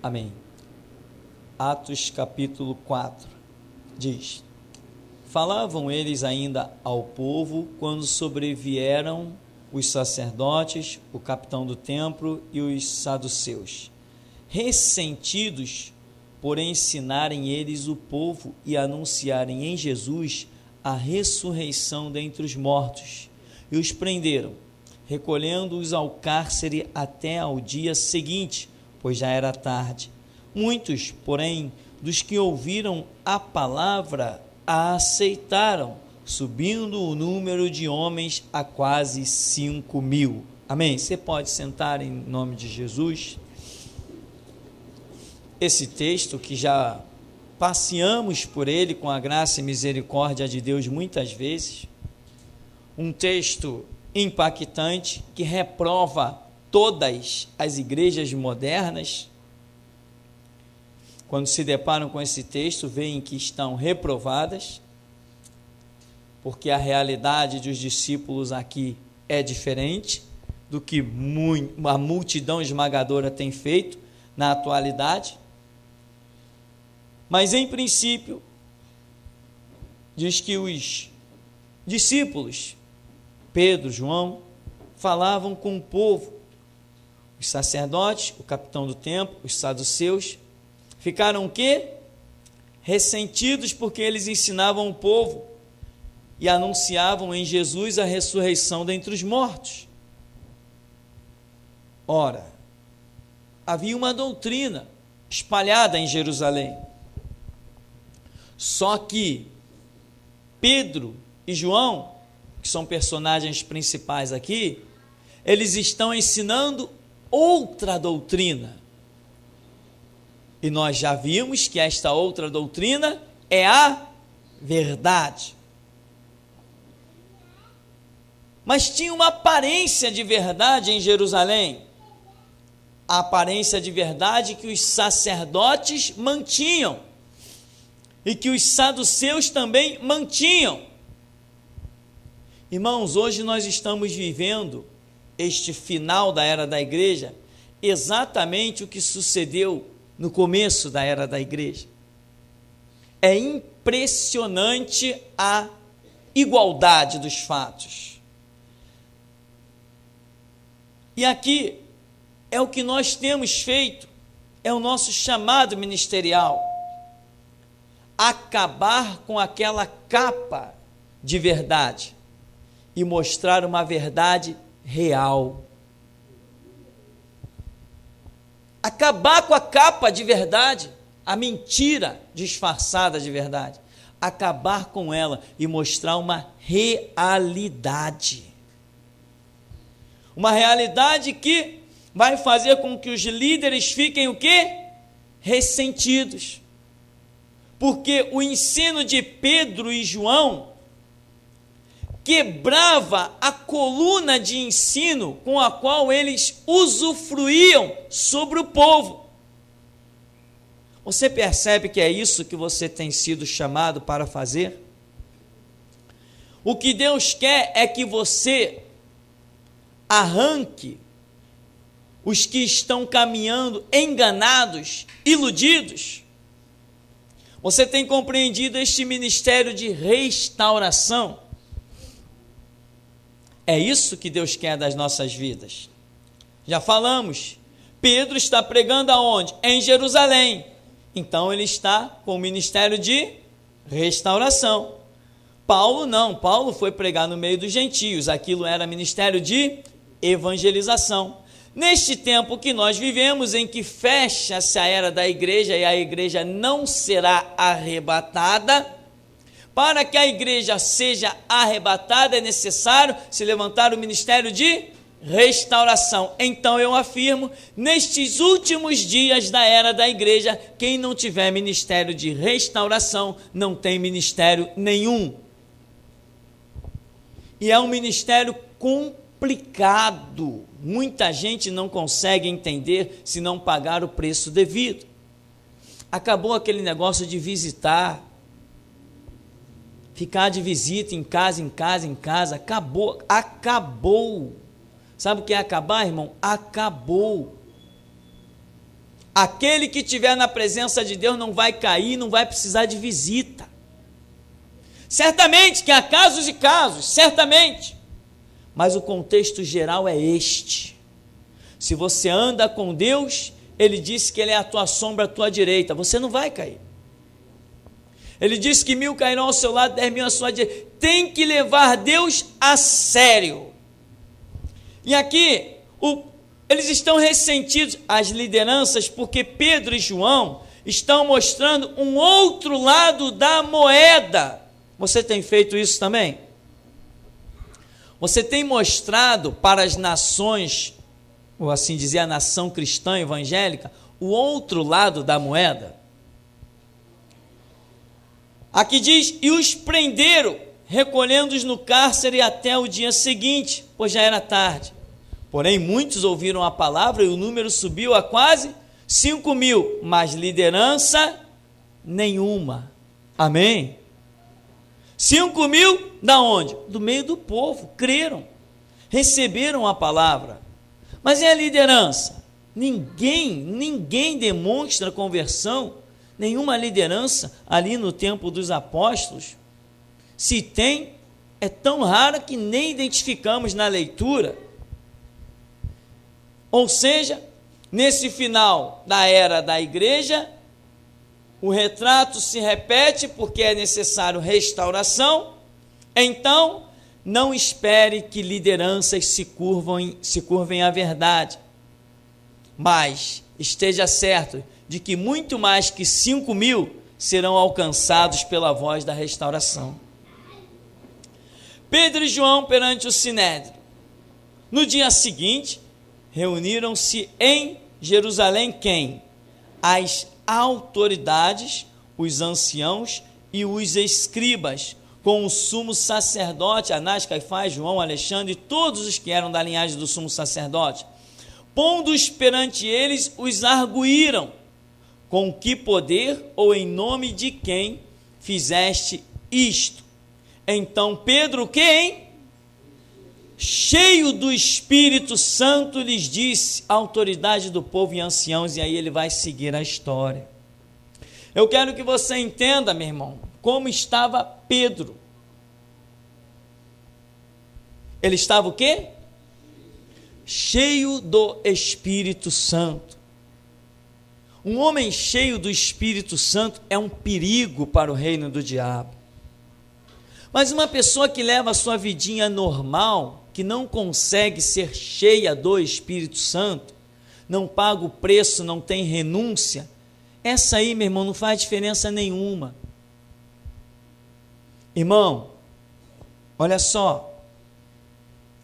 Amém. Atos capítulo 4 diz: falavam eles ainda ao povo quando sobrevieram os sacerdotes, o capitão do templo e os saduceus, ressentidos por ensinarem eles o povo e anunciarem em Jesus a ressurreição dentre os mortos, e os prenderam, recolhendo-os ao cárcere até ao dia seguinte, pois já era tarde. Muitos, porém, dos que ouviram a palavra a aceitaram, subindo o número de homens a quase 5.000. Amém? Você pode sentar em nome de Jesus. Esse texto, que já passeamos por ele com a graça e misericórdia de Deus muitas vezes, um texto impactante que reprova todas as igrejas modernas. Quando se deparam com esse texto, veem que estão reprovadas, porque a realidade dos discípulos aqui é diferente do que a multidão esmagadora tem feito na atualidade. Mas, em princípio, diz que os discípulos, Pedro, João, falavam com o povo. Os sacerdotes, o capitão do templo, os saduceus, ficaram o quê? Ressentidos porque eles ensinavam o povo e anunciavam em Jesus a ressurreição dentre os mortos. Ora, havia uma doutrina espalhada em Jerusalém. Só que Pedro e João, que são personagens principais aqui, eles estão ensinando outra doutrina. E nós já vimos que esta outra doutrina é a verdade. Mas tinha uma aparência de verdade em Jerusalém. A aparência de verdade que os sacerdotes mantinham e que os saduceus também mantinham. Irmãos, hoje nós estamos vivendo este final da era da igreja, exatamente o que sucedeu no começo da era da igreja. É impressionante a igualdade dos fatos. E aqui é o que nós temos feito, é o nosso chamado ministerial: acabar com aquela capa de verdade e mostrar uma verdade real. Acabar com a capa de verdade, a mentira disfarçada de verdade. Acabar com ela e mostrar uma realidade. Uma realidade que vai fazer com que os líderes fiquem o quê? Ressentidos. Porque o ensino de Pedro e João quebrava a coluna de ensino com a qual eles usufruíam sobre o povo. Você percebe que é isso que você tem sido chamado para fazer? O que Deus quer é que você arranque os que estão caminhando enganados, iludidos. Você tem compreendido este ministério de restauração? É isso que Deus quer das nossas vidas. Já falamos, Pedro está pregando aonde? Em Jerusalém. Então ele está com o ministério de restauração. Paulo não, Paulo foi pregar no meio dos gentios, aquilo era ministério de evangelização. Neste tempo que nós vivemos, em que fecha-se a era da igreja e a igreja não será arrebatada, para que a igreja seja arrebatada é necessário se levantar o ministério de restauração. Então eu afirmo, nestes últimos dias da era da igreja, quem não tiver ministério de restauração não tem ministério nenhum. E é um ministério complicado. Muita gente não consegue entender se não pagar o preço devido. Acabou aquele negócio de visitar, ficar de visita em casa, acabou. Sabe o que é acabar, irmão? Acabou. Aquele que estiver na presença de Deus não vai cair, não vai precisar de visita. Certamente que há casos e casos, certamente. Mas o contexto geral é este. Se você anda com Deus, Ele disse que Ele é a tua sombra, a tua direita. Você não vai cair. Ele disse que 1000 cairão ao seu lado, 10.000 à sua direita. Tem que levar Deus a sério. E aqui, eles estão ressentidos, as lideranças, porque Pedro e João estão mostrando um outro lado da moeda. Você tem feito isso também? Você tem mostrado para as nações, ou assim dizer, a nação cristã evangélica, o outro lado da moeda? Aqui diz, e os prenderam, recolhendo-os no cárcere até o dia seguinte, pois já era tarde. Porém, muitos ouviram a palavra e o número subiu a quase 5.000, mas liderança nenhuma. Amém? 5.000 da onde? Do meio do povo, creram, receberam a palavra. Mas e a liderança? Ninguém demonstra conversão, nenhuma liderança ali no tempo dos apóstolos. Se tem, é tão rara que nem identificamos na leitura. Ou seja, nesse final da era da igreja, o retrato se repete porque é necessário restauração. Então, não espere que lideranças se curvem à verdade, mas esteja certo de que muito mais que 5.000 serão alcançados pela voz da restauração. Pedro e João perante o Sinédrio. No dia seguinte, reuniram-se em Jerusalém quem? As autoridades, os anciãos e os escribas, com o sumo sacerdote, Anás, Caifás, João, Alexandre e todos os que eram da linhagem do sumo sacerdote. Pondo-os perante eles, os arguíram, com que poder ou em nome de quem fizeste isto? Então Pedro, quem? Cheio do Espírito Santo, lhes disse, autoridade do povo e anciãos, e aí ele vai seguir a história. Eu quero que você entenda, meu irmão, como estava Pedro. Ele estava o quê? Cheio do Espírito Santo. Um homem cheio do Espírito Santo é um perigo para o reino do diabo. Mas uma pessoa que leva a sua vidinha normal, que não consegue ser cheia do Espírito Santo, não paga o preço, não tem renúncia, essa aí, meu irmão, não faz diferença nenhuma. Irmão, olha só,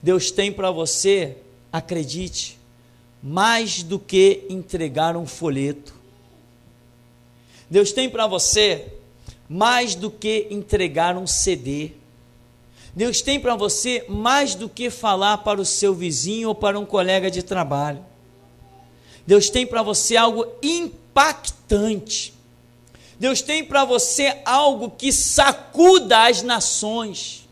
Deus tem para você, acredite, mais do que entregar um folheto. Deus tem para você mais do que entregar um CD. Deus tem para você mais do que falar para o seu vizinho ou para um colega de trabalho. Deus tem para você algo impactante. Deus tem para você algo que sacuda as nações.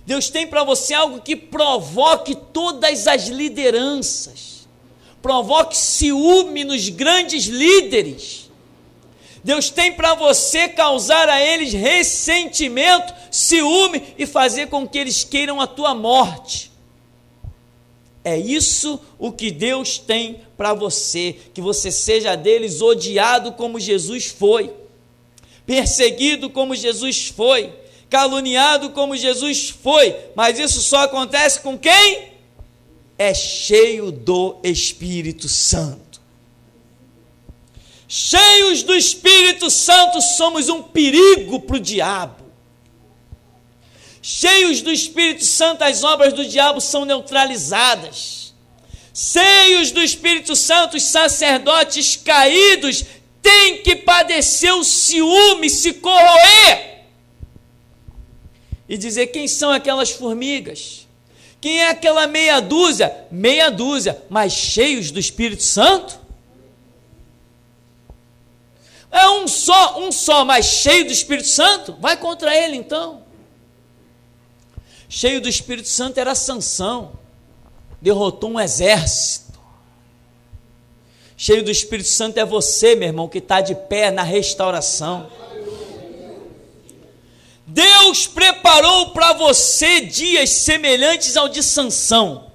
Deus tem para você algo que provoque todas as lideranças, provoque ciúme nos grandes líderes. Deus tem para você causar a eles ressentimento, ciúme e fazer com que eles queiram a tua morte. É isso o que Deus tem para você, que você seja deles odiado como Jesus foi, perseguido como Jesus foi, caluniado como Jesus foi, mas isso só acontece com quem? É cheio do Espírito Santo. Cheios do Espírito Santo, somos um perigo para o diabo. Cheios do Espírito Santo, as obras do diabo são neutralizadas. Cheios do Espírito Santo, os sacerdotes caídos têm que padecer o ciúme, se corroer. E dizer quem são aquelas formigas? Quem é aquela meia dúzia? Meia dúzia, mas cheios do Espírito Santo? É um só, mas cheio do Espírito Santo? Vai contra ele então. Cheio do Espírito Santo era Sansão, derrotou um exército. Cheio do Espírito Santo é você, meu irmão, que está de pé na restauração. Deus preparou para você dias semelhantes ao de Sansão.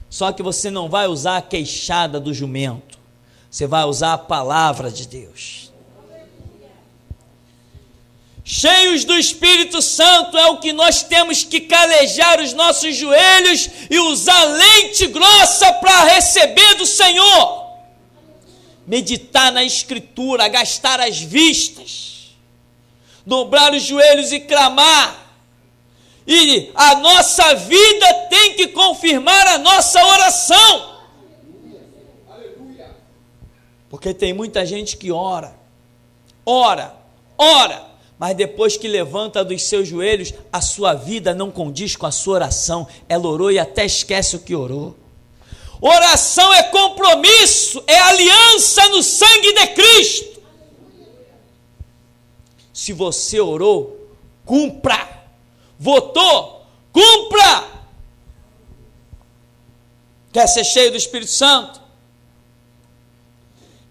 Só que você não vai usar a queixada do jumento. Você vai usar a palavra de Deus. Cheios do Espírito Santo é o que nós temos que calejar os nossos joelhos e usar lente grossa para receber do Senhor. Meditar na Escritura, gastar as vistas, dobrar os joelhos e clamar. E a nossa vida tem que confirmar a nossa oração. Porque tem muita gente que ora, mas depois que levanta dos seus joelhos, a sua vida não condiz com a sua oração. Ela orou e até esquece o que orou. Oração é compromisso, é aliança no sangue de Cristo. Se você orou, cumpra. Votou, cumpra. Quer ser cheio do Espírito Santo?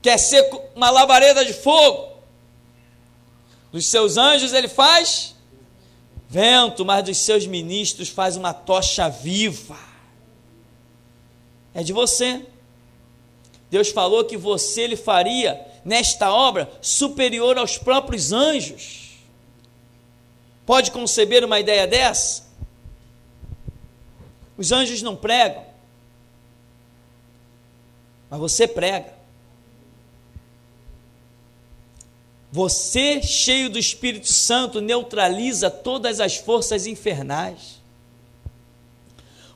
Quer ser uma labareda de fogo? Dos seus anjos ele faz vento, mas dos seus ministros faz uma tocha viva. É de você. Deus falou que você lhe faria nesta obra superior aos próprios anjos. Pode conceber uma ideia dessa? Os anjos não pregam, mas você prega. Você, cheio do Espírito Santo, neutraliza todas as forças infernais.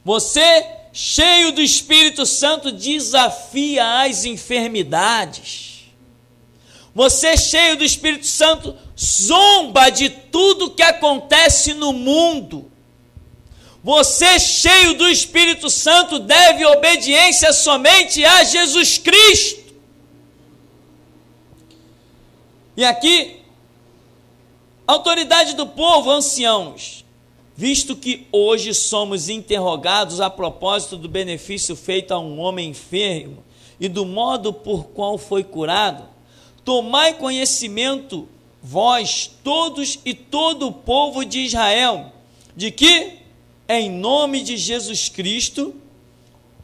Você, cheio do Espírito Santo, desafia as enfermidades. Você, cheio do Espírito Santo, zomba de tudo que acontece no mundo. Você, cheio do Espírito Santo, deve obediência somente a Jesus Cristo. E aqui, autoridade do povo, anciãos, visto que hoje somos interrogados a propósito do benefício feito a um homem enfermo e do modo por qual foi curado, tomai conhecimento, vós todos e todo o povo de Israel, de que, em nome de Jesus Cristo,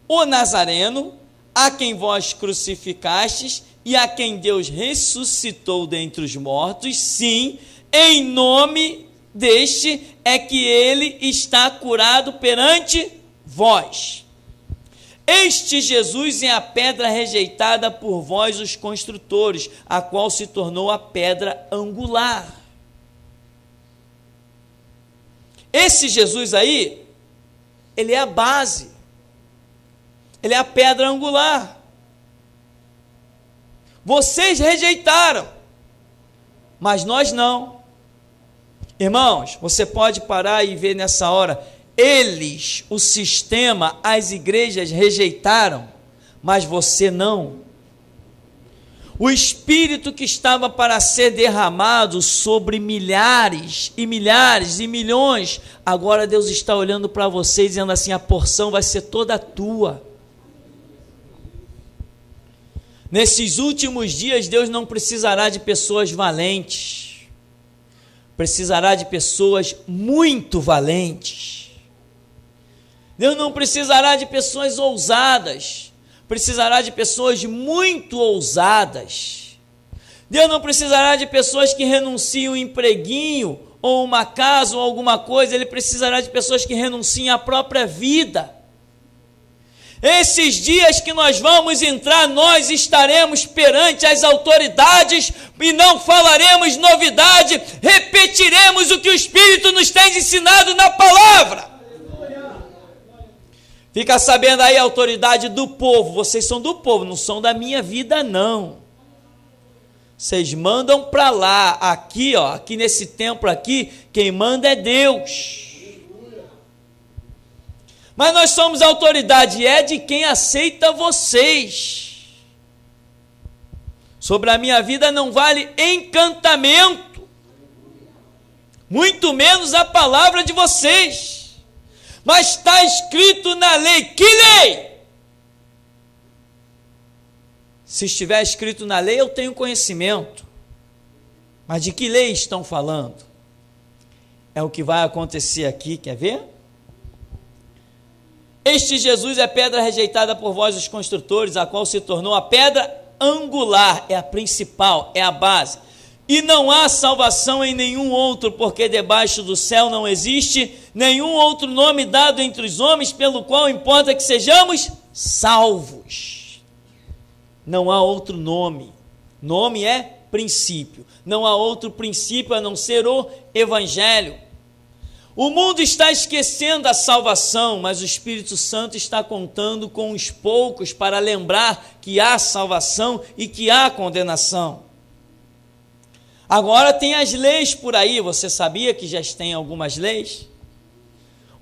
o Nazareno, a quem vós crucificastes e a quem Deus ressuscitou dentre os mortos, sim, em nome deste é que ele está curado perante vós. Este Jesus é a pedra rejeitada por vós, os construtores, a qual se tornou a pedra angular. Esse Jesus aí, ele é a base, ele é a pedra angular. Vocês rejeitaram, mas nós não. Irmãos, você pode parar e ver nessa hora, eles, o sistema, as igrejas rejeitaram, mas você não. O Espírito que estava para ser derramado sobre milhares e milhares e milhões, agora Deus está olhando para você dizendo assim, a porção vai ser toda tua. Nesses últimos dias, Deus não precisará de pessoas valentes, precisará de pessoas muito valentes. Deus não precisará de pessoas ousadas, precisará de pessoas muito ousadas. Deus não precisará de pessoas que renunciam um empreguinho, ou uma casa, ou alguma coisa. Ele precisará de pessoas que renunciem à própria vida. Esses dias que nós vamos entrar, nós estaremos perante as autoridades e não falaremos novidade, repetiremos o que o Espírito nos tem ensinado na palavra. Fica sabendo aí a autoridade do povo, vocês são do povo, não são da minha vida não. Vocês mandam para lá, aqui ó, aqui nesse templo aqui, quem manda é Deus. Mas nós somos autoridade, é de quem aceita vocês. Sobre a minha vida não vale encantamento, muito menos a palavra de vocês. Mas está escrito na lei, que lei? Se estiver escrito na lei, eu tenho conhecimento. Mas de que lei estão falando? É o que vai acontecer aqui, quer ver? Este Jesus é pedra rejeitada por vós, os construtores, a qual se tornou a pedra angular, é a principal, é a base. E não há salvação em nenhum outro, porque debaixo do céu não existe nenhum outro nome dado entre os homens, pelo qual importa que sejamos salvos. Não há outro nome. Nome é princípio. Não há outro princípio a não ser o Evangelho. O mundo está esquecendo a salvação, mas o Espírito Santo está contando com os poucos para lembrar que há salvação e que há condenação. Agora tem as leis por aí, você sabia que já tem algumas leis?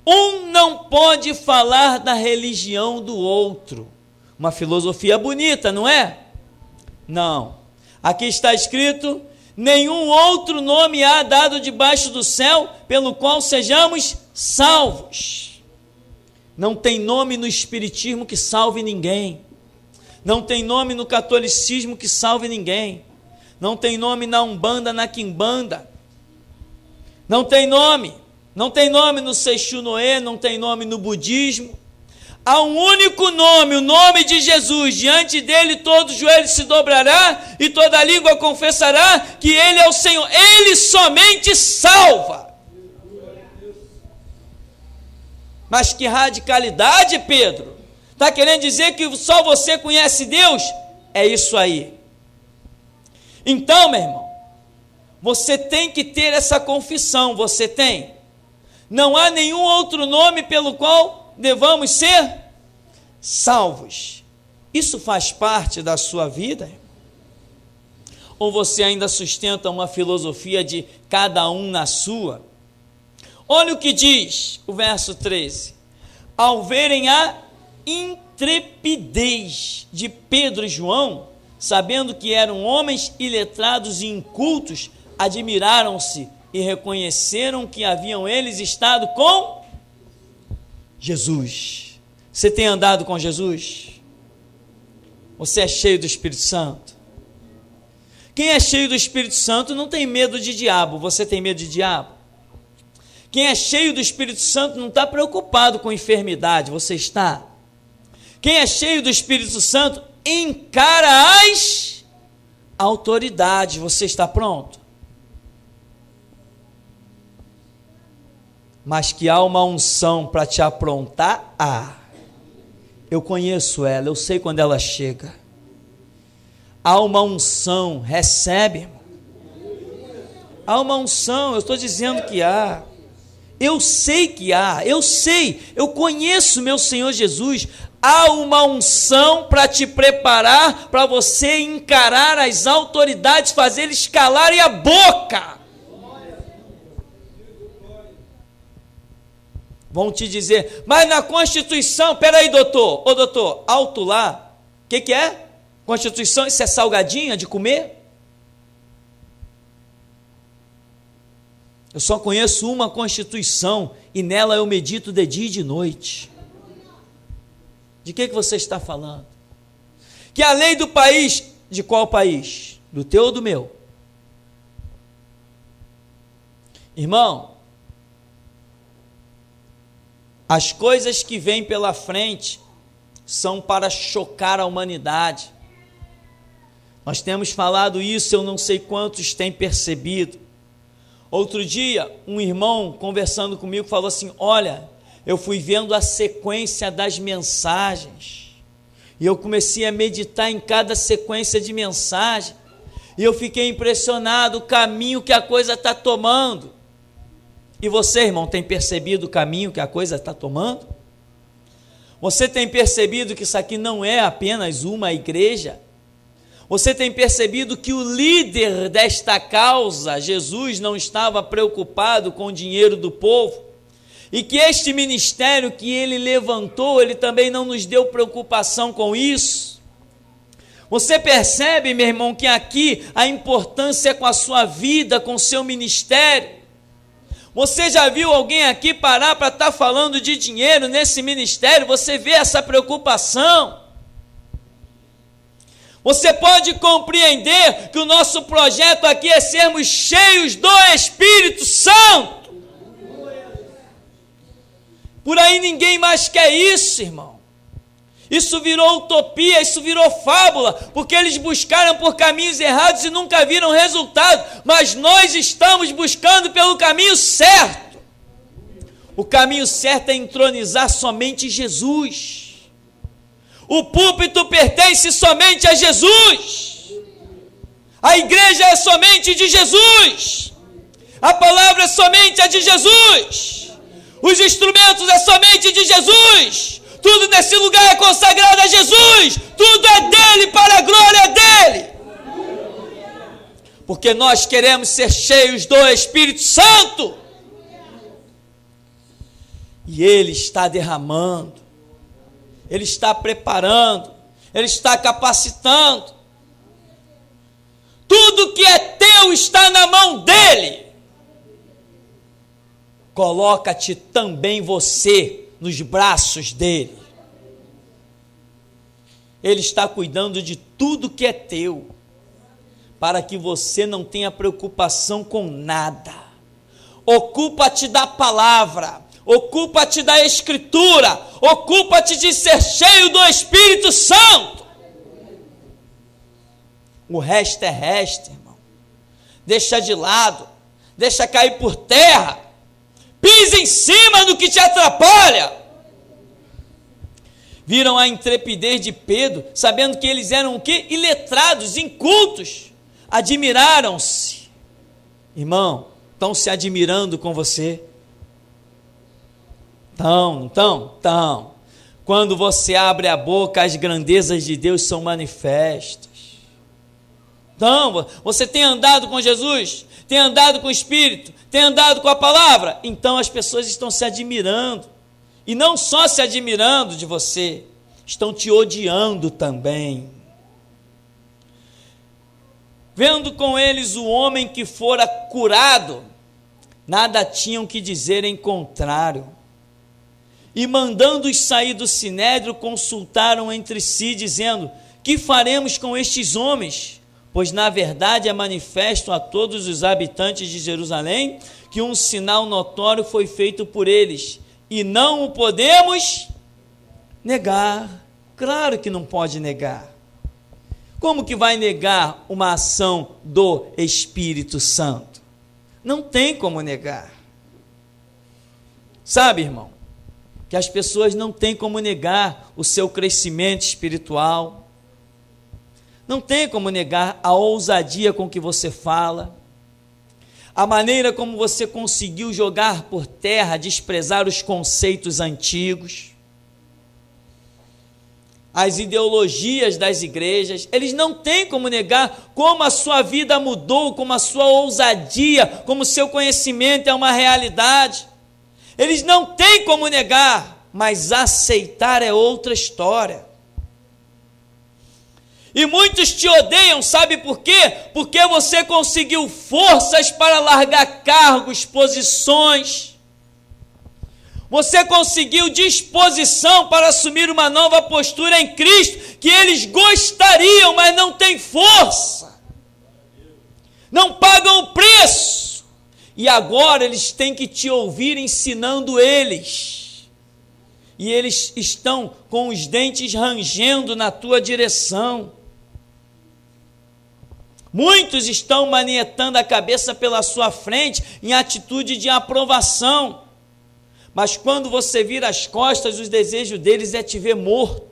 Um não pode falar da religião do outro. Uma filosofia bonita, não é? Não. Aqui está escrito: nenhum outro nome há dado debaixo do céu pelo qual sejamos salvos. Não tem nome no espiritismo que salve ninguém. Não tem nome no catolicismo que salve ninguém. Não tem nome na Umbanda, na Quimbanda. Não tem nome. Não tem nome no Seixunoê, não tem nome no budismo. Há um único nome, o nome de Jesus. Diante dele todo joelho se dobrará e toda língua confessará que ele é o Senhor. Ele somente salva. Mas que radicalidade, Pedro! Está querendo dizer que só você conhece Deus? É isso aí. Então, meu irmão, você tem que ter essa confissão, você tem. Não há nenhum outro nome pelo qual devamos ser salvos. Isso faz parte da sua vida? Ou você ainda sustenta uma filosofia de cada um na sua? Olha o que diz o verso 13. Ao verem a intrepidez de Pedro e João, sabendo que eram homens iletrados e incultos, admiraram-se e reconheceram que haviam eles estado com Jesus. Você tem andado com Jesus? Você é cheio do Espírito Santo? Quem é cheio do Espírito Santo não tem medo de diabo. Você tem medo de diabo? Quem é cheio do Espírito Santo não está preocupado com enfermidade. Você está? Quem é cheio do Espírito Santo encara as autoridades. Você está pronto? Mas que há uma unção para te aprontar, eu conheço ela, eu sei quando ela chega. Há uma unção, recebe, irmão. Há uma unção, eu estou dizendo que há. Eu sei que há, eu conheço meu Senhor Jesus. Há uma unção para te preparar, para você encarar as autoridades, fazer eles calarem a boca. Vão te dizer, mas na Constituição, peraí doutor, doutor, alto lá, o que é? Constituição, isso é salgadinha de comer? Eu só conheço uma Constituição e nela eu medito de dia e de noite. De que você está falando? Que a lei do país, de qual país? Do teu ou do meu? Irmão, as coisas que vêm pela frente são para chocar a humanidade. Nós temos falado isso, eu não sei quantos têm percebido. Outro dia, um irmão conversando comigo falou assim: olha, eu fui vendo a sequência das mensagens e eu comecei a meditar em cada sequência de mensagem e eu fiquei impressionado o caminho que a coisa está tomando. E você, irmão, tem percebido o caminho que a coisa está tomando? Você tem percebido que isso aqui não é apenas uma igreja? Você tem percebido que o líder desta causa, Jesus, não estava preocupado com o dinheiro do povo? E que este ministério que ele levantou, ele também não nos deu preocupação com isso? Você percebe, meu irmão, que aqui a importância é com a sua vida, com o seu ministério? Você já viu alguém aqui parar para estar falando de dinheiro nesse ministério? Você vê essa preocupação? Você pode compreender que o nosso projeto aqui é sermos cheios do Espírito Santo. Por aí ninguém mais quer isso, irmão. Isso virou utopia, isso virou fábula, porque eles buscaram por caminhos errados e nunca viram resultado. Mas nós estamos buscando pelo caminho certo. O caminho certo é entronizar somente Jesus. O púlpito pertence somente a Jesus. A igreja é somente de Jesus. A palavra é somente a de Jesus. Os instrumentos é somente de Jesus. Tudo nesse lugar é consagrado a Jesus. Tudo é dele, para a glória dele. Porque nós queremos ser cheios do Espírito Santo. E ele está derramando. Ele está preparando, Ele está capacitando. Tudo que é teu está na mão dEle. Coloca-te também você nos braços dEle. Ele está cuidando de tudo que é teu, para que você não tenha preocupação com nada. Ocupa-te da palavra. Ocupa-te da Escritura, ocupa-te de ser cheio do Espírito Santo. O resto é resto, irmão. Deixa de lado, deixa cair por terra, pisa em cima do que te atrapalha. Viram a intrepidez de Pedro, sabendo que eles eram o quê? Iletrados, incultos. Admiraram-se. Irmão, estão se admirando com você? Então, quando você abre a boca, as grandezas de Deus são manifestas. Então, você tem andado com Jesus, tem andado com o Espírito, tem andado com a palavra, então as pessoas estão se admirando, e não só se admirando de você, estão te odiando também. Vendo com eles o homem que fora curado, nada tinham que dizer em contrário. E mandando-os sair do sinédrio, consultaram entre si, dizendo: que faremos com estes homens? Pois na verdade é manifesto a todos os habitantes de Jerusalém que um sinal notório foi feito por eles, e não o podemos negar. Claro que não pode negar. Como que vai negar uma ação do Espírito Santo? Não tem como negar. Sabe, irmão, que as pessoas não têm como negar o seu crescimento espiritual, não tem como negar a ousadia com que você fala, a maneira como você conseguiu jogar por terra, desprezar os conceitos antigos, as ideologias das igrejas. Eles não têm como negar como a sua vida mudou, como a sua ousadia, como o seu conhecimento é uma realidade. Eles não têm como negar, mas aceitar é outra história. E muitos te odeiam, sabe por quê? Porque você conseguiu forças para largar cargos, posições. Você conseguiu disposição para assumir uma nova postura em Cristo, que eles gostariam, mas não têm força. Não pagam o preço. E agora eles têm que te ouvir ensinando eles. E eles estão com os dentes rangendo na tua direção. Muitos estão manietando a cabeça pela sua frente em atitude de aprovação. Mas quando você vira as costas, o desejo deles é te ver morto.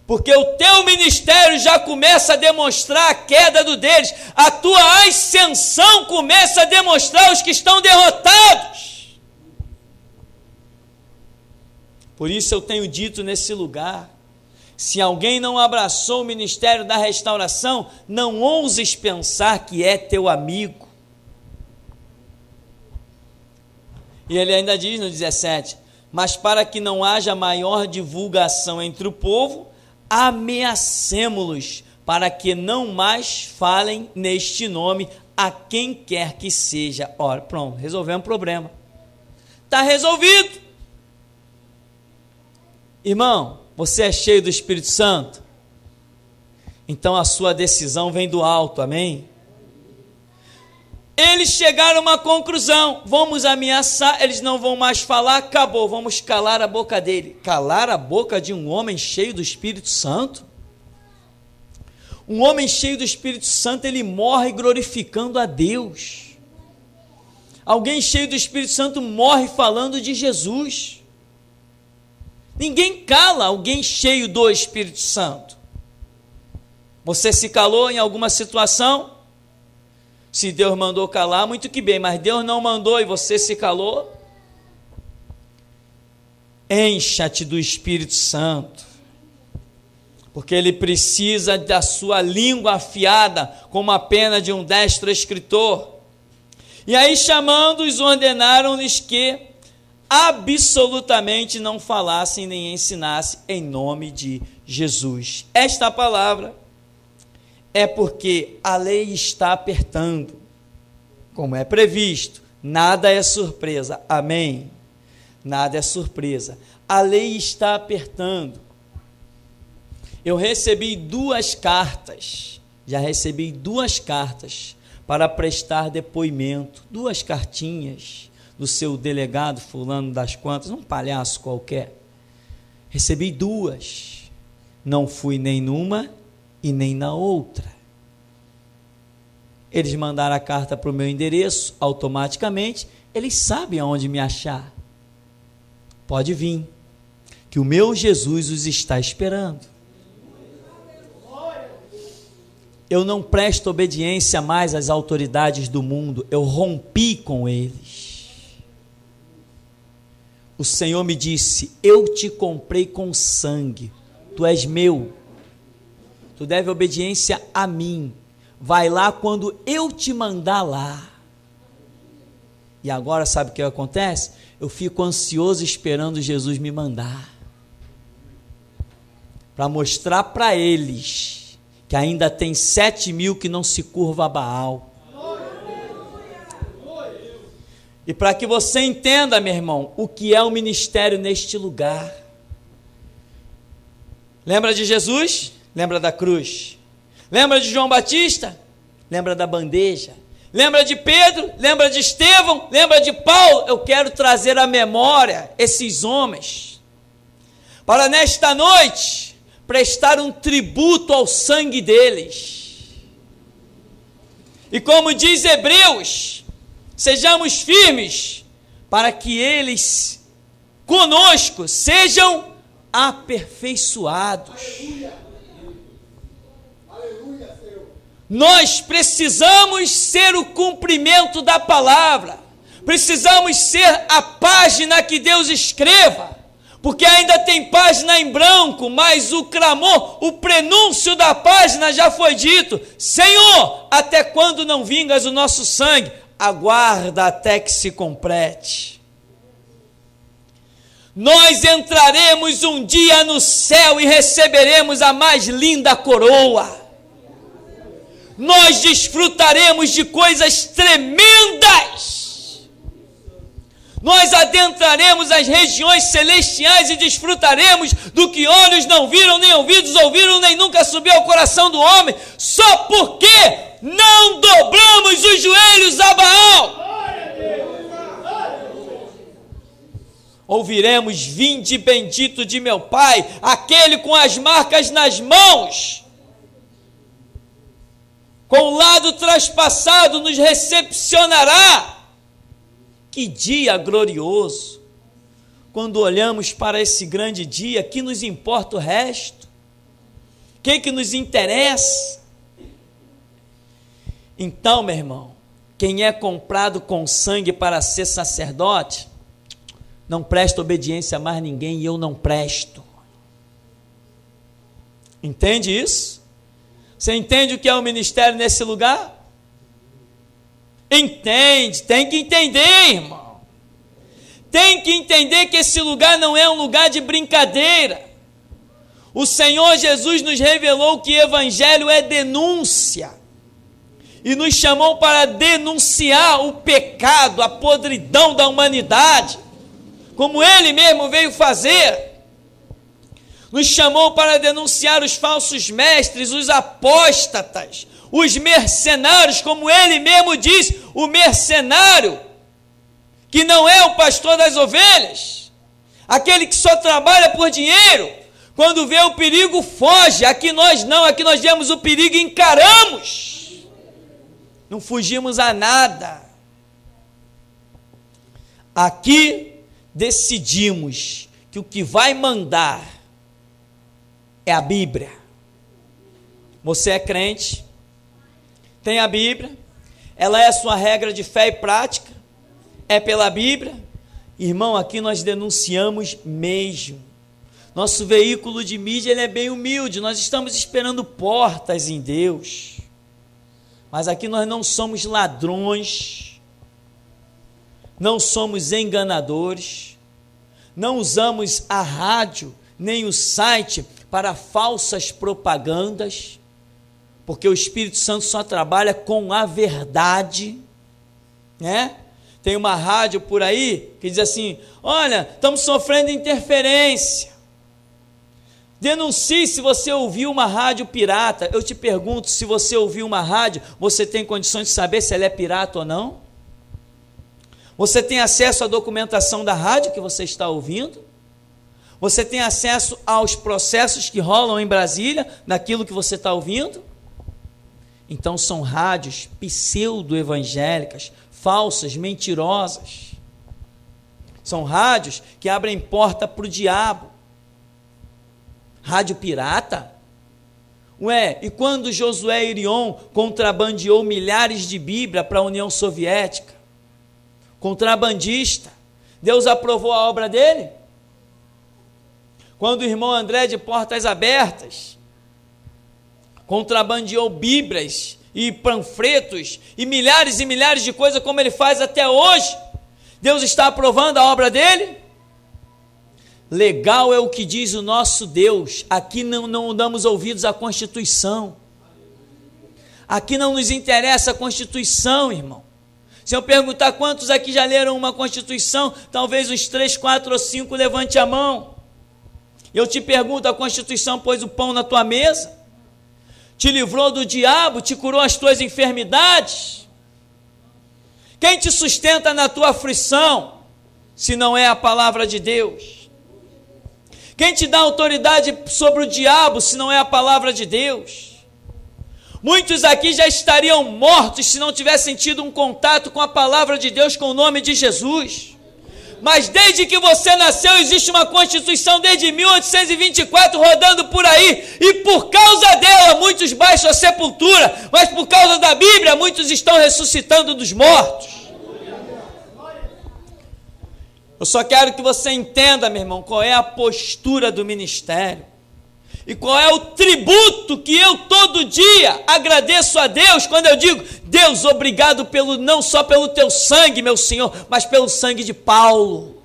Porque o teu ministério já começa a demonstrar a queda do deles. A tua ascensão começa a demonstrar os que estão derrotados. Por isso eu tenho dito nesse lugar: se alguém não abraçou o ministério da restauração, não ouses pensar que é teu amigo. E ele ainda diz no 17: mas para que não haja maior divulgação entre o povo, ameacemo-los, para que não mais falem neste nome a quem quer que seja. Ora, pronto, resolvemos o problema. Está resolvido. Irmão, você é cheio do Espírito Santo? Então a sua decisão vem do alto, amém? Eles chegaram a uma conclusão: vamos ameaçar, eles não vão mais falar, acabou, vamos calar a boca dele. Calar a boca de um homem cheio do Espírito Santo? Um homem cheio do Espírito Santo, ele morre glorificando a Deus. Alguém cheio do Espírito Santo morre falando de Jesus. Ninguém cala alguém cheio do Espírito Santo. Você se calou em alguma situação? Se Deus mandou calar, muito que bem, mas Deus não mandou e você se calou? Encha-te do Espírito Santo, porque ele precisa da sua língua afiada, como a pena de um destro escritor. E aí, chamando-os, ordenaram-lhes que absolutamente não falassem nem ensinassem em nome de Jesus. Esta palavra é porque a lei está apertando, como é previsto. Nada é surpresa, amém? Nada é surpresa. A lei está apertando. Eu recebi 2 cartas, já recebi 2 cartas para prestar depoimento, 2 cartinhas do seu delegado fulano das quantas, um palhaço qualquer. Recebi 2, não fui nem numa e nem na outra. Eles mandaram a carta para o meu endereço, automaticamente, eles sabem aonde me achar. Pode vir, que o meu Jesus os está esperando. Eu não presto obediência mais às autoridades do mundo, eu rompi com eles. O Senhor me disse: eu te comprei com sangue, tu és meu, tu deve obediência a mim, vai lá quando eu te mandar lá. E agora sabe o que acontece? Eu fico ansioso esperando Jesus me mandar, para mostrar para eles que ainda tem 7.000 que não se curva a Baal. E para que você entenda, meu irmão, o que é o ministério neste lugar. Lembra de Jesus? Lembra da cruz. Lembra de João Batista? Lembra da bandeja. Lembra de Pedro? Lembra de Estevão? Lembra de Paulo? Eu quero trazer à memória esses homens, para nesta noite prestar um tributo ao sangue deles. E como diz Hebreus, sejamos firmes para que eles conosco sejam aperfeiçoados. Aleluia, Senhor. Nós precisamos ser o cumprimento da palavra, precisamos ser a página que Deus escreva, porque ainda tem página em branco, mas o clamor, o prenúncio da página já foi dito: Senhor, até quando não vingas o nosso sangue? Aguarda até que se complete. Nós entraremos um dia no céu e receberemos a mais linda coroa. Nós desfrutaremos de coisas tremendas. Nós adentraremos as regiões celestiais e desfrutaremos do que olhos não viram, nem ouvidos ouviram, nem nunca subiu ao coração do homem, só porque não dobramos os joelhos a Baal. Ouviremos: vinde bendito de meu Pai, aquele com as marcas nas mãos, com o lado traspassado, nos recepcionará. Que dia glorioso! Quando olhamos para esse grande dia, que nos importa o resto? O que nos interessa? Então, meu irmão, quem é comprado com sangue para ser sacerdote, não presta obediência a mais ninguém, e eu não presto. Entende isso? Você entende o que é o ministério nesse lugar? Entende, tem que entender, irmão. Tem que entender que esse lugar não é um lugar de brincadeira. O Senhor Jesus nos revelou que evangelho é denúncia, e nos chamou para denunciar o pecado, a podridão da humanidade, como Ele mesmo veio fazer. nos chamou para denunciar os falsos mestres, os apóstatas, os mercenários, como ele mesmo diz, o mercenário, que não é o pastor das ovelhas, aquele que só trabalha por dinheiro, quando vê o perigo foge. Aqui nós não, aqui nós vemos o perigo e encaramos, não fugimos a nada. Aqui decidimos que o que vai mandar é a Bíblia. Você é crente, tem a Bíblia, ela é a sua regra de fé e prática, é pela Bíblia. Irmão, aqui nós denunciamos mesmo. Nosso veículo de mídia, ele é bem humilde, nós estamos esperando portas em Deus, mas aqui nós não somos ladrões, não somos enganadores, não usamos a rádio, nem o site para falsas propagandas, porque o Espírito Santo só trabalha com a verdade, né? Tem uma rádio por aí que diz assim: olha, estamos sofrendo interferência. Denuncie se você ouviu uma rádio pirata. Eu te pergunto, se você ouviu uma rádio, você tem condições de saber se ela é pirata ou não? Você tem acesso à documentação da rádio que você está ouvindo? Você tem acesso aos processos que rolam em Brasília, naquilo que você está ouvindo? Então são rádios pseudo-evangélicas, falsas, mentirosas. São rádios que abrem porta para o diabo. Rádio pirata? Ué, e quando Josué Irion contrabandeou milhares de Bíblia para a União Soviética? Contrabandista. Deus aprovou a obra dele? Quando o irmão André de Portas Abertas contrabandeou Bíblias e panfletos e milhares de coisas, como ele faz até hoje, Deus está aprovando a obra dele? Legal é o que diz o nosso Deus. Aqui não damos ouvidos à Constituição. Aqui não nos interessa a Constituição, irmão. Se eu perguntar quantos aqui já leram uma Constituição, talvez uns 3, 4 ou 5 levante a mão. Eu te pergunto: a Constituição pôs o pão na tua mesa? Te livrou do diabo? Te curou as tuas enfermidades? Quem te sustenta na tua aflição, se não é a palavra de Deus? Quem te dá autoridade sobre o diabo, se não é a palavra de Deus? Muitos aqui já estariam mortos se não tivessem tido um contato com a palavra de Deus, com o nome de Jesus. Mas desde que você nasceu, existe uma Constituição desde 1824 rodando por aí, e por causa dela muitos baixam a sepultura, mas por causa da Bíblia muitos estão ressuscitando dos mortos. Eu só quero que você entenda, meu irmão, qual é a postura do ministério e qual é o tributo que eu todo dia agradeço a Deus quando eu digo: Deus, obrigado não só pelo teu sangue, meu Senhor, mas pelo sangue de Paulo.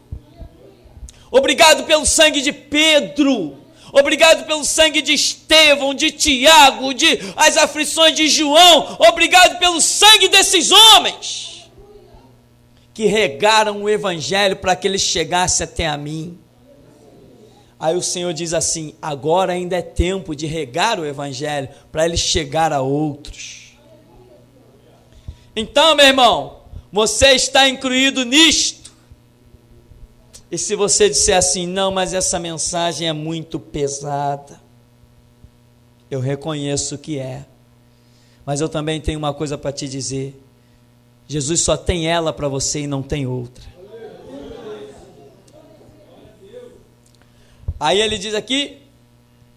Obrigado pelo sangue de Pedro. Obrigado pelo sangue de Estevão, de Tiago, as aflições de João. Obrigado pelo sangue desses homens que regaram o evangelho para que ele chegasse até a mim. Aí o Senhor diz assim: agora ainda é tempo de regar o evangelho para ele chegar a outros. Então, meu irmão, você está incluído nisto. E se você disser assim: não, mas essa mensagem é muito pesada, eu reconheço que é, mas eu também tenho uma coisa para te dizer: Jesus só tem ela para você e não tem outra. Aí ele diz aqui: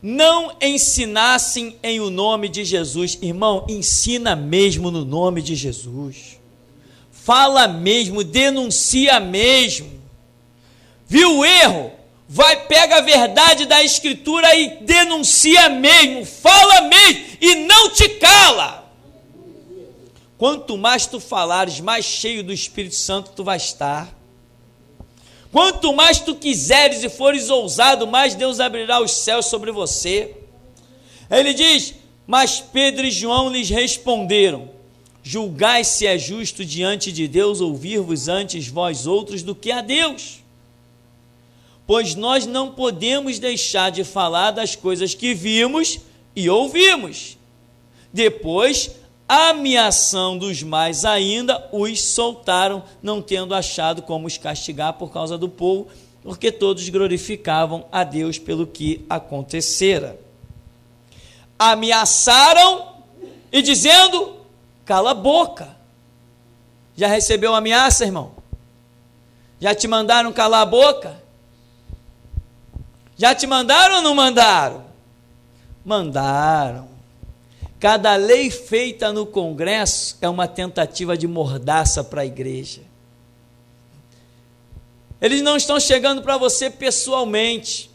não ensinassem em o nome de Jesus. Irmão, ensina mesmo no nome de Jesus. Fala mesmo, denuncia mesmo. Viu o erro? Pega a verdade da Escritura e denuncia mesmo, fala mesmo e não te cala. Quanto mais tu falares, mais cheio do Espírito Santo tu vai estar. Quanto mais tu quiseres e fores ousado, mais Deus abrirá os céus sobre você. Ele diz: mas Pedro e João lhes responderam: julgai se é justo diante de Deus ouvir-vos antes vós outros do que a Deus. pois nós não podemos deixar de falar das coisas que vimos e ouvimos. Depois, ameaçando os mais ainda, os soltaram, não tendo achado como os castigar por causa do povo, porque todos glorificavam a Deus pelo que acontecera. Ameaçaram e dizendo, cala a boca. Já recebeu ameaça, irmão? Já te mandaram calar a boca? Já te mandaram ou não mandaram? Mandaram. Cada lei feita no Congresso é uma tentativa de mordaça para a igreja. Eles não estão chegando para você pessoalmente,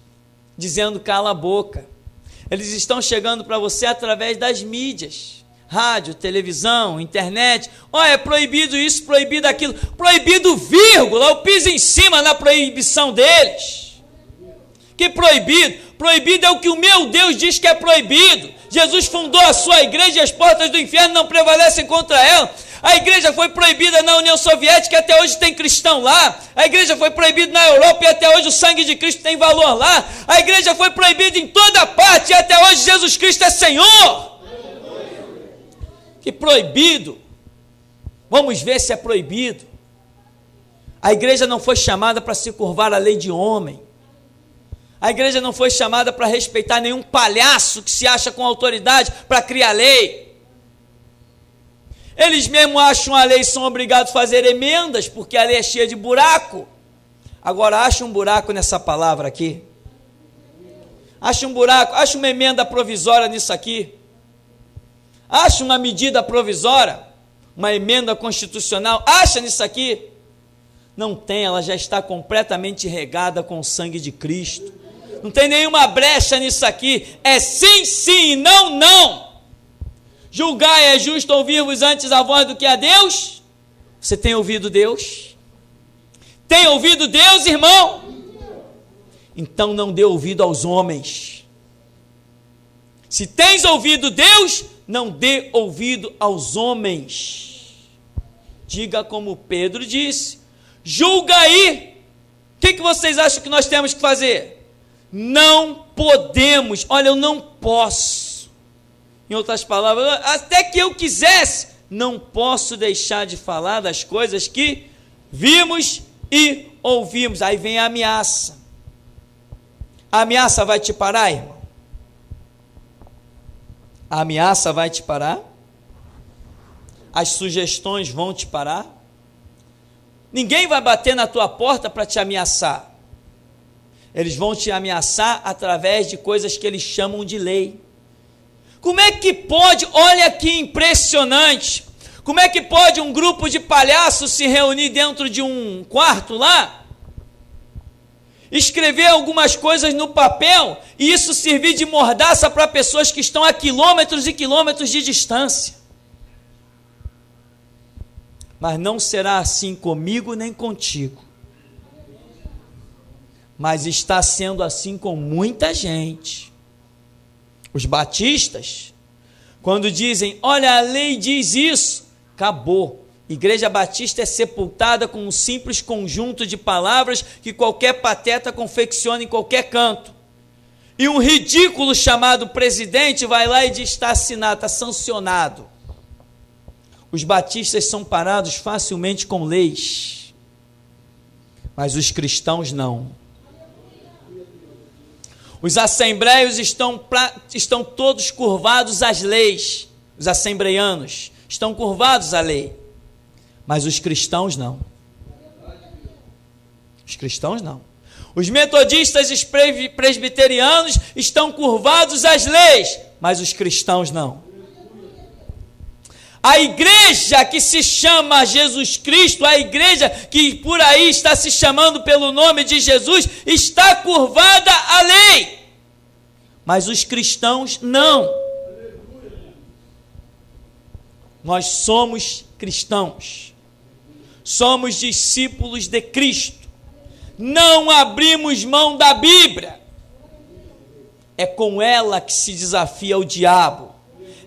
dizendo cala a boca. Eles estão chegando para você através das mídias, rádio, televisão, internet. Olha, é proibido isso, proibido aquilo. Proibido, vírgula, eu piso em cima na proibição deles. Que proibido? Proibido é o que o meu Deus diz que é proibido. Jesus fundou a sua igreja e as portas do inferno não prevalecem contra ela. A igreja foi proibida na União Soviética e até hoje tem cristão lá. A igreja foi proibida na Europa e até hoje o sangue de Cristo tem valor lá. A igreja foi proibida em toda parte e até hoje Jesus Cristo é Senhor. Que proibido? Vamos ver se é proibido. A igreja não foi chamada para se curvar à lei de homem. A igreja não foi chamada para respeitar nenhum palhaço que se acha com autoridade para criar lei. Eles mesmos acham a lei e são obrigados a fazer emendas, porque a lei é cheia de buraco. Agora, acha um buraco nessa palavra aqui. Acha um buraco, acha uma emenda provisória nisso aqui. Acha uma medida provisória, uma emenda constitucional. Acha nisso aqui. Não tem, ela já está completamente regada com o sangue de Cristo. Não tem nenhuma brecha nisso aqui. É sim, sim, e não, não. Julgai é justo ouvir-vos antes a voz do que a Deus? Você tem ouvido Deus? Tem ouvido Deus, irmão? Então não dê ouvido aos homens. Se tens ouvido Deus, não dê ouvido aos homens. Diga como Pedro disse, julga aí. O que vocês acham que nós temos que fazer? Não podemos, olha, eu não posso. Em outras palavras, até que eu quisesse, não posso deixar de falar das coisas que vimos e ouvimos. Aí vem a ameaça. A ameaça vai te parar, irmão? A ameaça vai te parar? As sugestões vão te parar? Ninguém vai bater na tua porta para te ameaçar. Eles vão te ameaçar através de coisas que eles chamam de lei. Como é que pode, olha que impressionante, como é que pode um grupo de palhaços se reunir dentro de um quarto lá, escrever algumas coisas no papel, e isso servir de mordaça para pessoas que estão a quilômetros e quilômetros de distância? Mas não será assim comigo nem contigo. Mas está sendo assim com muita gente. Os batistas, quando dizem, olha, a lei diz isso, acabou. Igreja Batista é sepultada com um simples conjunto de palavras que qualquer pateta confecciona em qualquer canto. E um ridículo chamado presidente vai lá e diz, está assinado, está sancionado. Os batistas são parados facilmente com leis, mas os cristãos não. Os assembleios estão todos curvados às leis. Os assembleianos estão curvados à lei. Mas os cristãos não. Os cristãos não. Os metodistas e presbiterianos estão curvados às leis. Mas os cristãos não. A igreja que se chama Jesus Cristo, a igreja que por aí está se chamando pelo nome de Jesus, está curvada à lei. Mas os cristãos não. Nós somos cristãos. Somos discípulos de Cristo. Não abrimos mão da Bíblia. É com ela que se desafia o diabo.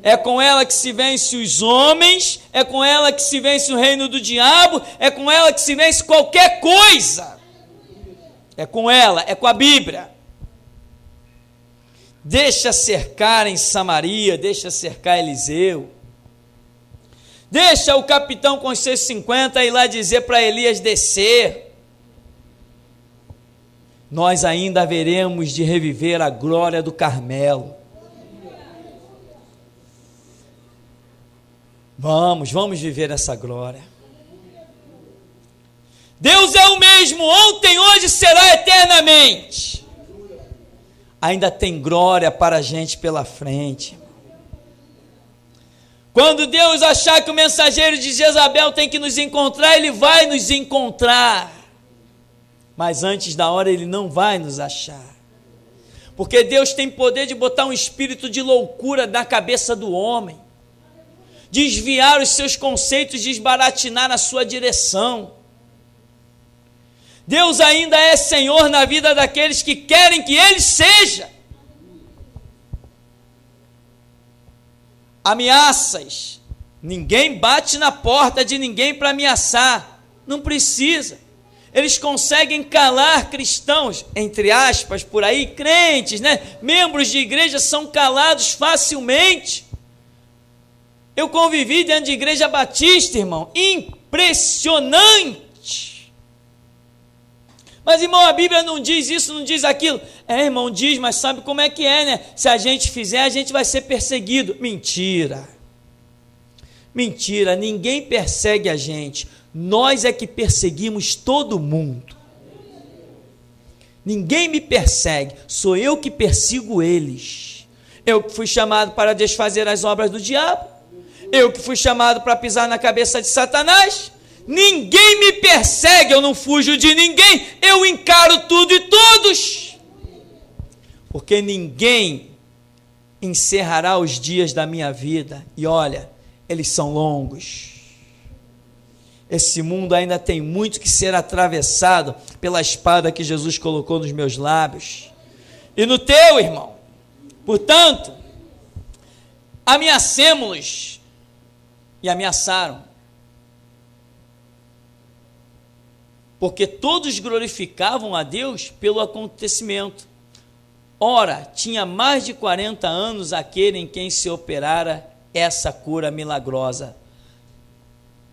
É com ela que se vence os homens, é com ela que se vence o reino do diabo, é com ela que se vence qualquer coisa. é com ela, é com a Bíblia. Deixa cercar em Samaria, deixa cercar Eliseu. Deixa o capitão com os seus 50 ir lá dizer para Elias descer. Nós ainda haveremos de reviver a glória do Carmelo. Vamos viver essa glória. Deus é o mesmo, ontem, hoje, será eternamente. Ainda tem glória para a gente pela frente. Quando Deus achar que o mensageiro de Jezabel tem que nos encontrar, Ele vai nos encontrar. Mas antes da hora Ele não vai nos achar. Porque Deus tem poder de botar um espírito de loucura na cabeça do homem. Desviar os seus conceitos, desbaratinar na sua direção. Deus ainda é Senhor na vida daqueles que querem que Ele seja. Ameaças. Ninguém bate na porta de ninguém para ameaçar. Não precisa. Eles conseguem calar cristãos, entre aspas, por aí, crentes, né? Membros de igreja são calados facilmente. Eu convivi dentro de igreja batista, irmão. Impressionante. Mas, irmão, a Bíblia não diz isso, não diz aquilo. É, irmão, diz, mas sabe como é que é, né? Se a gente fizer, a gente vai ser perseguido. Mentira. Mentira, ninguém persegue a gente. Nós é que perseguimos todo mundo. Ninguém me persegue, sou eu que persigo eles. Eu que fui chamado para desfazer as obras do diabo. Eu que fui chamado para pisar na cabeça de Satanás. Ninguém me persegue, eu não fujo de ninguém, eu encaro tudo e todos. Porque ninguém encerrará os dias da minha vida. E olha, eles são longos. Esse mundo ainda tem muito que ser atravessado pela espada que Jesus colocou nos meus lábios. E no teu, irmão. Portanto, ameacemos-los. E ameaçaram. Porque todos glorificavam a Deus pelo acontecimento. Ora, tinha mais de 40 anos aquele em quem se operara essa cura milagrosa.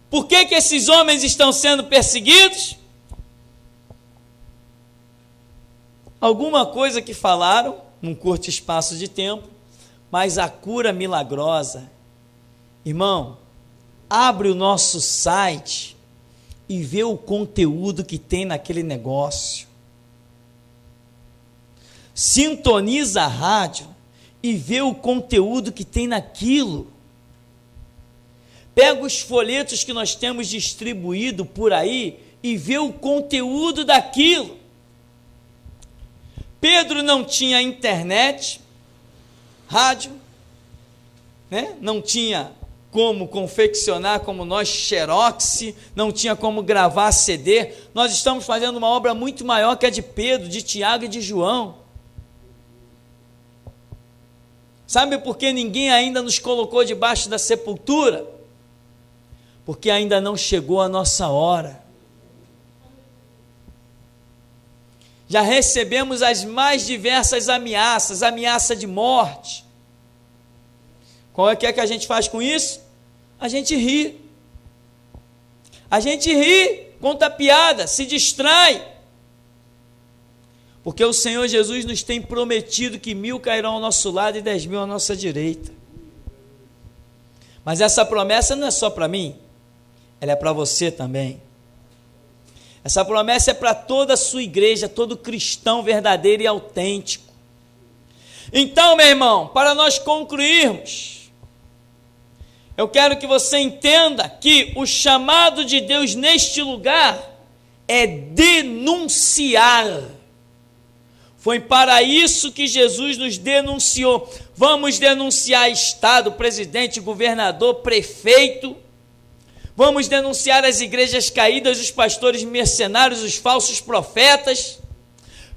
Por que esses homens estão sendo perseguidos? Alguma coisa que falaram, num curto espaço de tempo, mas a cura milagrosa. Irmão, abre o nosso site e vê o conteúdo que tem naquele negócio. Sintoniza a rádio e vê o conteúdo que tem naquilo. Pega os folhetos que nós temos distribuído por aí e vê o conteúdo daquilo. Pedro não tinha internet, rádio, né? Não tinha como confeccionar como nós, xerox, não tinha como gravar CD. Nós estamos fazendo uma obra muito maior que a de Pedro, de Tiago e de João. Sabe por que ninguém ainda nos colocou debaixo da sepultura? Porque ainda não chegou a nossa hora. Já recebemos as mais diversas ameaças, ameaça de morte. Qual é que a gente faz com isso? A gente ri. A gente ri, conta piada, se distrai. Porque o Senhor Jesus nos tem prometido que 1000 cairão ao nosso lado e 10.000 à nossa direita. Mas essa promessa não é só para mim, ela é para você também. Essa promessa é para toda a sua igreja, todo cristão verdadeiro e autêntico. Então, meu irmão, para nós concluirmos, eu quero que você entenda que o chamado de Deus neste lugar é denunciar. Foi para isso que Jesus nos denunciou. Vamos denunciar Estado, presidente, governador, prefeito. Vamos denunciar as igrejas caídas, os pastores mercenários, os falsos profetas.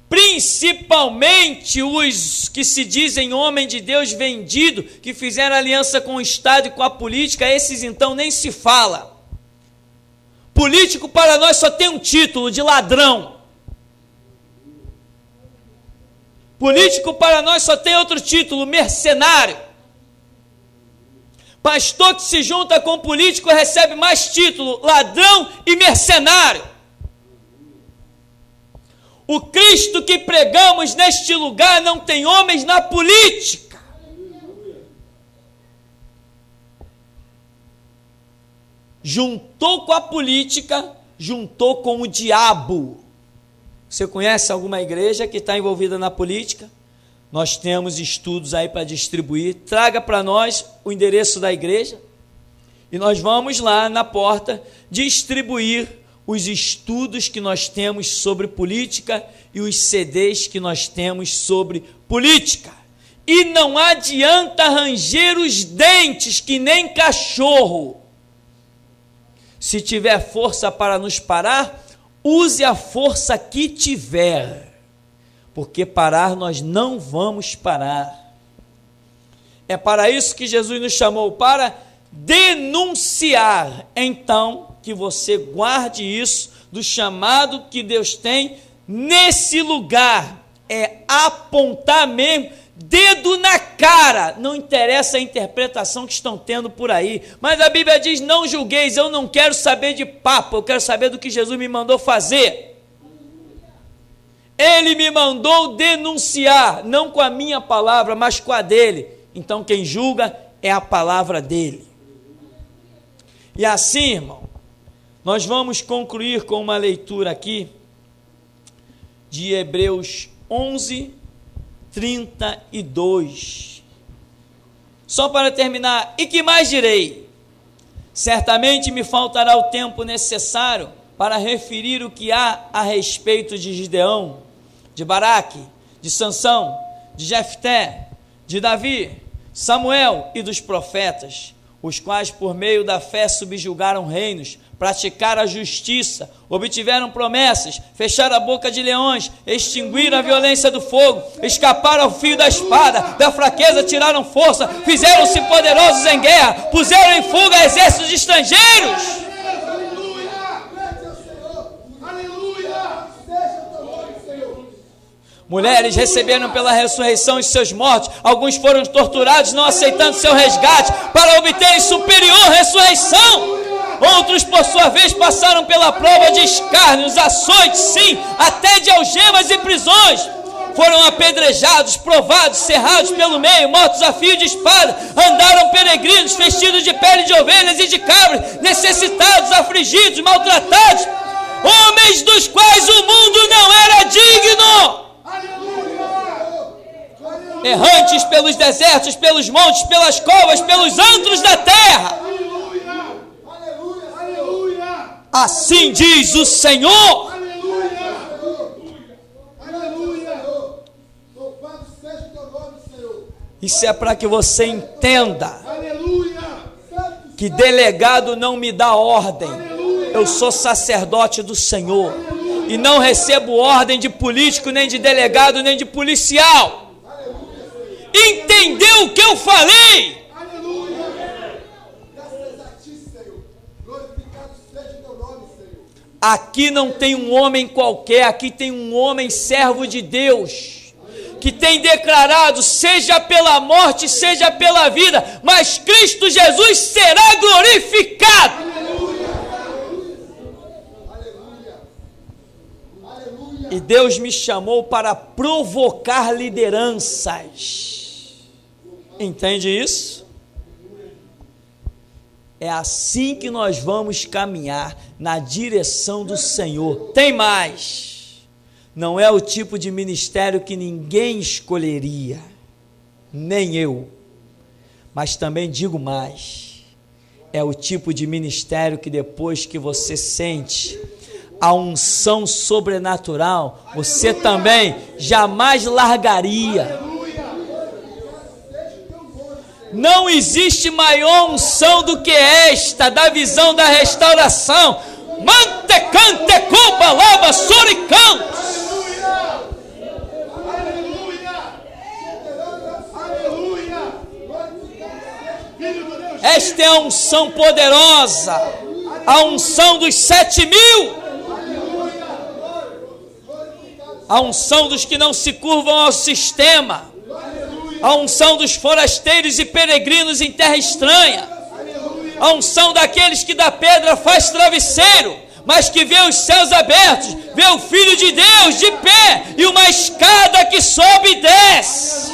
Principalmente os que se dizem homem de Deus vendido, que fizeram aliança com o Estado e com a política, esses então nem se fala. Político para nós só tem um título de ladrão. Político para nós só tem outro título: mercenário. Pastor que se junta com político recebe mais título: ladrão e mercenário. O Cristo que pregamos neste lugar não tem homens na política. Juntou com a política, juntou com o diabo. Você conhece alguma igreja que está envolvida na política? Nós temos estudos aí para distribuir. Traga para nós o endereço da igreja e nós vamos lá na porta distribuir os estudos que nós temos sobre política e os CDs que nós temos sobre política. E não adianta ranger os dentes que nem cachorro. Se tiver força para nos parar, use a força que tiver, porque parar nós não vamos parar. É para isso que Jesus nos chamou, para denunciar. Então, que você guarde isso do chamado que Deus tem nesse lugar, é apontar mesmo, dedo na cara, não interessa a interpretação que estão tendo por aí, mas a Bíblia diz: não julgueis. Eu não quero saber de papo, eu quero saber do que Jesus me mandou fazer. Ele me mandou denunciar, não com a minha palavra, mas com a dele. Então quem julga é a palavra dele. E assim, irmão, nós vamos concluir com uma leitura aqui de Hebreus 11:32. Só para terminar: e que mais direi? Certamente me faltará o tempo necessário para referir o que há a respeito de Gideão, de Baraque, de Sansão, de Jefté, de Davi, Samuel e dos profetas, os quais por meio da fé subjugaram reinos, praticaram a justiça, obtiveram promessas, fecharam a boca de leões, extinguiram a violência do fogo, escaparam ao fio da espada, da fraqueza tiraram força, fizeram-se poderosos em guerra, puseram em fuga exércitos estrangeiros. Mulheres receberam pela ressurreição os seus mortos, alguns foram torturados não aceitando seu resgate para obterem superior ressurreição. Outros, por sua vez, passaram pela prova de escárnios, açoites, sim, até de algemas e prisões. Foram apedrejados, provados, cerrados pelo meio, mortos a fio de espada. Andaram peregrinos, vestidos de pele de ovelhas e de cabras, necessitados, afligidos, maltratados, homens dos quais o mundo não era digno. Errantes pelos desertos, pelos montes, pelas covas, pelos antros da terra. Assim diz o Senhor. Isso é para que você entenda que delegado não me dá ordem. Eu sou sacerdote do Senhor e não recebo ordem de político, nem de delegado, nem de policial. Entendeu o que eu falei? Aqui não tem um homem qualquer, aqui tem um homem servo de Deus, que tem declarado, seja pela morte, seja pela vida, mas Cristo Jesus será glorificado. E Deus me chamou para provocar lideranças. Entende isso? É assim que nós vamos caminhar na direção do Senhor. Tem mais. Não é o tipo de ministério que ninguém escolheria, nem eu. Mas também digo mais. É o tipo de ministério que depois que você sente a unção sobrenatural, você também jamais largaria. Não existe maior unção do que esta, da visão da restauração. Mantecante cuba lava suricantos. Esta é a unção poderosa, a unção dos 7.000. A unção dos que não se curvam ao sistema. A unção dos forasteiros e peregrinos em terra estranha. A unção daqueles que da pedra faz travesseiro, mas que vê os céus abertos, vê o Filho de Deus de pé e uma escada que sobe e desce.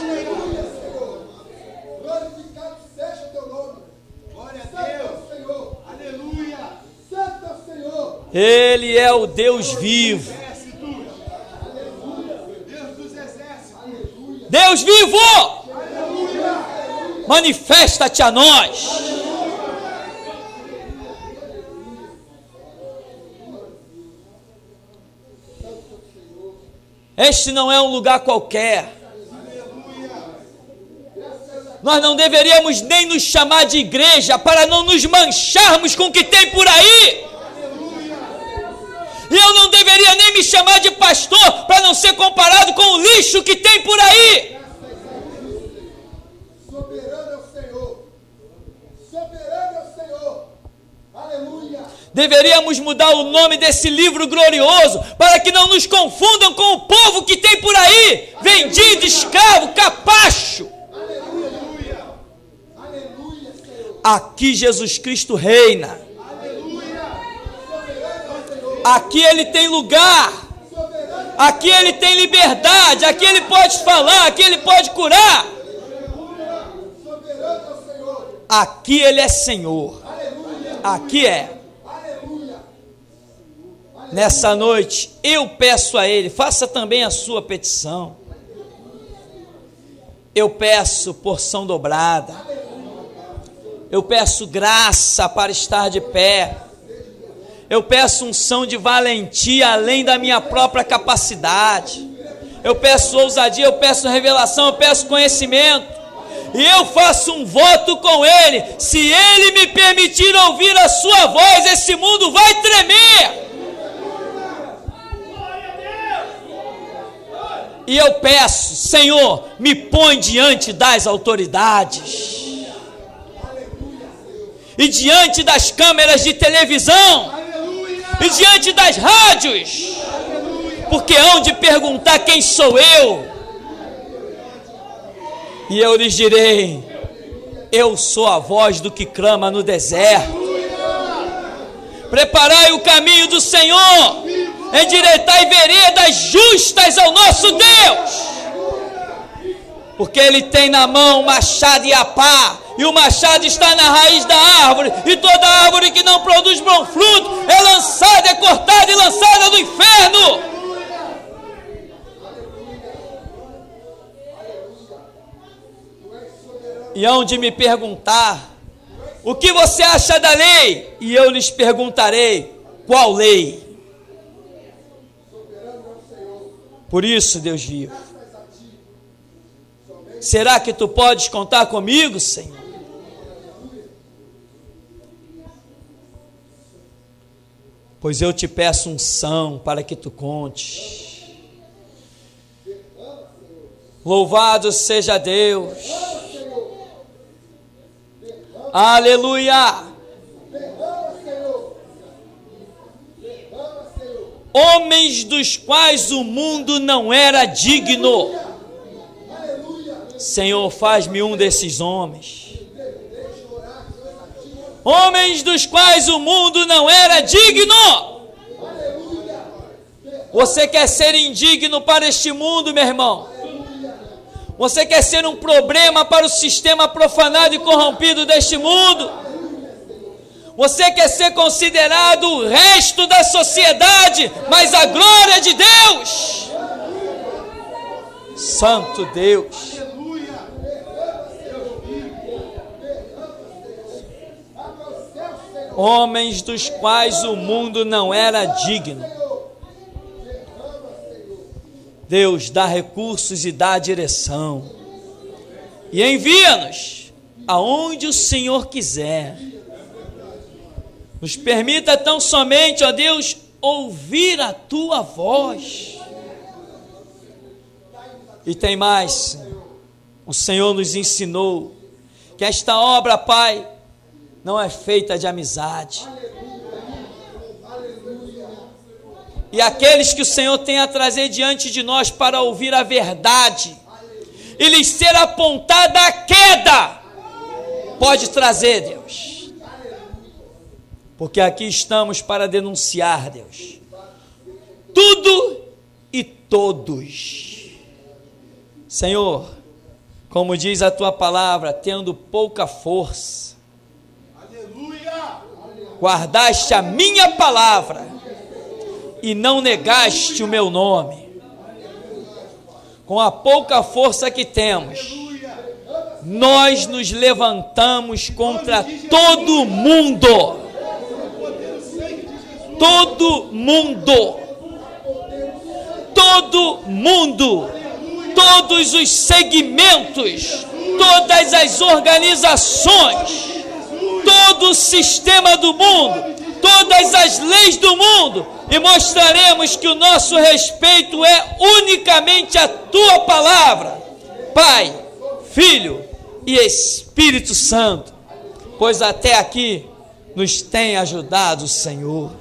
Glorificado seja teu nome. Glória a Deus, Senhor. Aleluia. Santo Senhor. Ele é o Deus vivo. Deus dos exércitos. Deus vivo! Manifesta-te a nós. Este não é um lugar qualquer. Nós não deveríamos nem nos chamar de igreja para não nos mancharmos com o que tem por aí. E eu não deveria nem me chamar de pastor para não ser comparado com o lixo que tem por aí. Soberano é o Senhor. Soberano é o Senhor. Aleluia. Deveríamos mudar o nome desse livro glorioso para que não nos confundam com o povo que tem por aí, vendido, escravo, capacho. Aleluia. Aleluia, Senhor. Aqui Jesus Cristo reina. Aleluia. Soberano é o Senhor. Aqui Ele tem lugar. Aqui Ele tem liberdade. Aqui Ele pode falar. Aqui Ele pode curar. Soberano é o Senhor. Aqui Ele é Senhor. Aleluia. Aqui é. Aleluia. Nessa noite, eu peço a Ele, faça também a sua petição. Eu peço porção dobrada. Eu peço graça para estar de pé. Eu peço unção de valentia além da minha própria capacidade. Eu peço ousadia, eu peço revelação, eu peço conhecimento. E eu faço um voto com Ele. Se Ele me permitir ouvir a sua voz, esse mundo vai tremer. E eu peço, Senhor, me põe diante das autoridades. E diante das câmeras de televisão. E diante das rádios. Porque hão de perguntar quem sou eu. E eu lhes direi: eu sou a voz do que clama no deserto. Preparai o caminho do Senhor, endireitai veredas justas ao nosso Deus. Porque Ele tem na mão o machado e a pá, e o machado está na raiz da árvore, e toda árvore que não produz bom fruto é lançada, é cortada e lançada no inferno. E hão de me perguntar: o que você acha da lei? E eu lhes perguntarei: qual lei? Por isso, Deus vivo, será que tu podes contar comigo, Senhor? Pois eu te peço unção para que tu contes. Louvado seja Deus. Aleluia! Homens dos quais o mundo não era digno. Senhor, faz-me um desses homens. Homens dos quais o mundo não era digno. Você quer ser indigno para este mundo, meu irmão? Você quer ser um problema para o sistema profanado e corrompido deste mundo? Você quer ser considerado o resto da sociedade, mas a glória de Deus? Santo Deus. Homens dos quais o mundo não era digno. Deus dá recursos e dá direção. E envia-nos aonde o Senhor quiser. Nos permita tão somente, ó Deus, ouvir a Tua voz. E tem mais. O Senhor nos ensinou que esta obra, Pai, não é feita de amizade. E aqueles que o Senhor tem a trazer diante de nós para ouvir a verdade e lhes ser apontada a queda, pode trazer, Deus. Porque aqui estamos para denunciar, Deus, tudo e todos. Senhor, como diz a tua palavra, tendo pouca força, guardaste a minha palavra e não negaste o meu nome. Com a pouca força que temos, nós nos levantamos contra todo mundo. Todo mundo. Todo mundo. Todos os segmentos, todas as organizações, todo o sistema do mundo, todas as leis do mundo, e mostraremos que o nosso respeito é unicamente a tua palavra, Pai, Filho e Espírito Santo, pois até aqui nos tem ajudado o Senhor.